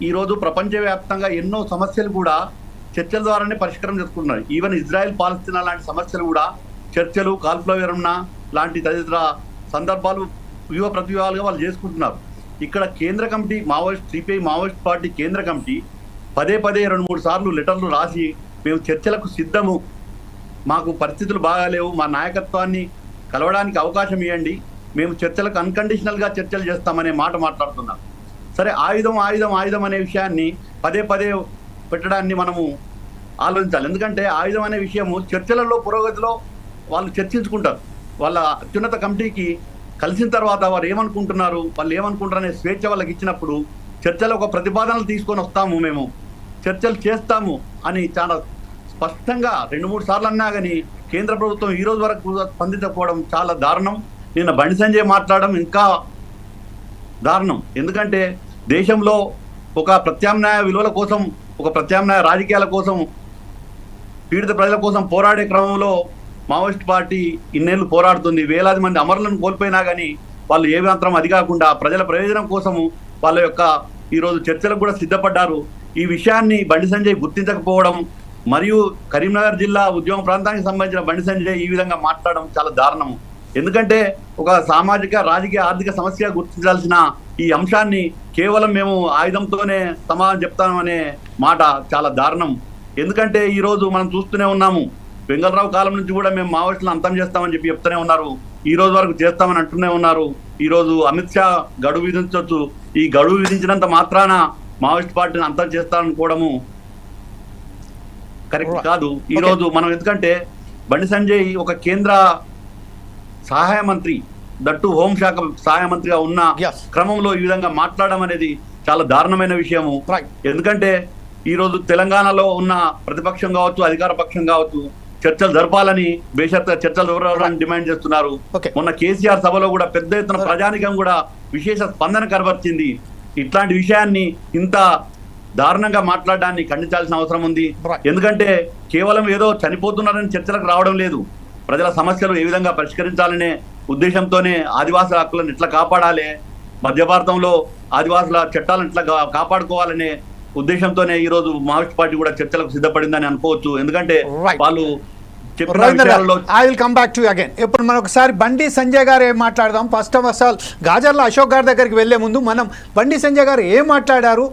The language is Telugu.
ఈరోజు ప్రపంచవ్యాప్తంగా ఎన్నో సమస్యలు కూడా చర్చల ద్వారానే పరిష్కారం చేసుకుంటున్నారు. ఈవెన్ ఇజ్రాయెల్ పాలస్తీనా లాంటి సమస్యలు కూడా చర్చలు, కాల్పుల విరమణ లాంటి తదితర సందర్భాలు ప్రతివ్యూహాలుగా వాళ్ళు చేసుకుంటున్నారు. ఇక్కడ కేంద్ర కమిటీ సిపిఐ మావోయిస్ట్ పార్టీ కేంద్ర కమిటీ పదే 2-3 సార్లు లెటర్లు రాసి మేము చర్చలకు సిద్ధము, మాకు పరిస్థితులు బాగాలేవు, మా నాయకత్వాన్ని కలవడానికి అవకాశం ఇవ్వండి, మేము చర్చలకు అన్కండిషనల్గా చర్చలు చేస్తామనే మాట మాట్లాడుతున్నారు. సరే, ఆయుధం అనే విషయాన్ని పదే పెట్టడాన్ని మనము ఆలోచించాలి. ఎందుకంటే ఆయుధం అనే విషయము చర్చలలో పురోగతిలో వాళ్ళు చర్చించుకుంటారు. వాళ్ళ అత్యున్నత కమిటీకి కలిసిన తర్వాత వారు ఏమనుకుంటున్నారు, వాళ్ళు ఏమనుకుంటారనే స్వేచ్ఛ వాళ్ళకి ఇచ్చినప్పుడు చర్చలో ఒక ప్రతిపాదనలు తీసుకొని వస్తాము, మేము చర్చలు చేస్తాము అని చాలా స్పష్టంగా 2-3 సార్లు అన్నా కానీ కేంద్ర ప్రభుత్వం ఈ రోజు వరకు స్పందించకపోవడం చాలా దారుణం. నిన్న బండి సంజయ్ మాట్లాడడం ఇంకా దారుణం. ఎందుకంటే దేశంలో ఒక ప్రత్యామ్నాయ విలువల కోసం, ఒక ప్రత్యామ్నాయ రాజకీయాల కోసం, పీడిత ప్రజల కోసం పోరాడే క్రమంలో మావోయిస్ట్ పార్టీ ఇన్నేళ్లు పోరాడుతుంది. వేలాది మంది అమరులను కోల్పోయినా కానీ వాళ్ళు ఏ మాత్రం అది కాకుండా ప్రజల ప్రయోజనం కోసము వాళ్ళ యొక్క ఈరోజు చర్చలకు కూడా సిద్ధపడ్డారు. ఈ విషయాన్ని బండి సంజయ్ గుర్తించకపోవడం మరియు కరీంనగర్ జిల్లా ఉద్యమ ప్రాంతానికి సంబంధించిన బండి సంజయ్ ఈ విధంగా మాట్లాడడం చాలా దారుణము. ఎందుకంటే ఒక సామాజిక, రాజకీయ, ఆర్థిక సమస్య గుర్తించాల్సిన ఈ అంశాన్ని కేవలం మేము ఆయుధంతోనే సమాధానం చెప్తామనే మాట చాలా దారుణం. ఎందుకంటే ఈరోజు మనం చూస్తూనే ఉన్నాము, వెంగళరావు కాలం నుంచి కూడా మేము మావోయిస్టులను అంతం చేస్తామని చెప్పి చెప్తూనే ఉన్నారు. ఈ రోజు వరకు చేస్తామని అంటూనే ఉన్నారు. ఈరోజు అమిత్ షా గడువు విధించవచ్చు. ఈ గడువు విధించినంత మాత్రాన మావోయిస్ట్ పార్టీని అంతం చేస్తారనుకోవడము కరెక్ట్ కాదు. ఈ రోజు మనం ఎందుకంటే బండి సంజయ్ ఒక కేంద్ర సహాయ మంత్రి, దట్టు హోంశాఖ సహాయ మంత్రిగా ఉన్న క్రమంలో ఈ విధంగా మాట్లాడడం అనేది చాలా దారుణమైన విషయము. ఎందుకంటే ఈ రోజు తెలంగాణలో ఉన్న ప్రతిపక్షం కావచ్చు, అధికార పక్షం కావచ్చు, చర్చలు జరపాలని, బేషరతుగా చర్చలు జరపాలని డిమాండ్ చేస్తున్నారు. మొన్న కేసీఆర్ సభలో కూడా పెద్ద ఎత్తున ప్రజానికం కూడా విశేష స్పందన కనబర్చింది. ఇట్లాంటి విషయాన్ని ఇంత దారుణంగా మాట్లాడడాన్ని ఖండించాల్సిన అవసరం ఉంది. ఎందుకంటే కేవలం ఏదో చనిపోతున్నారని చర్చలకు రావడం లేదు. ప్రజల సమస్యలు ఏ విధంగా పరిష్కరించాలనే ఉద్దేశంతోనే ఆదివాసుల హక్కులను ఎట్లా కాపాడాలి, మధ్య భారతంలో ఆదివాసుల చట్టాలను ఎట్లా కాపాడుకోవాలనే ఉద్దేశంతోనే ఈ రోజు మావోయిస్ట్ పార్టీ కూడా చర్చలకు సిద్ధపడిందని అనుకోవచ్చు. ఎందుకంటే వాళ్ళు I will come back to again. ఇప్పుడు మనం ఒకసారి బండి సంజయ్ గారు ఏం మాట్లాడదాం. First of all Gajarla Ashok గారి దగ్గరికి వెళ్లే ముందు మనం బండి సంజయ్ గారు ఏం మాట్లాడారు,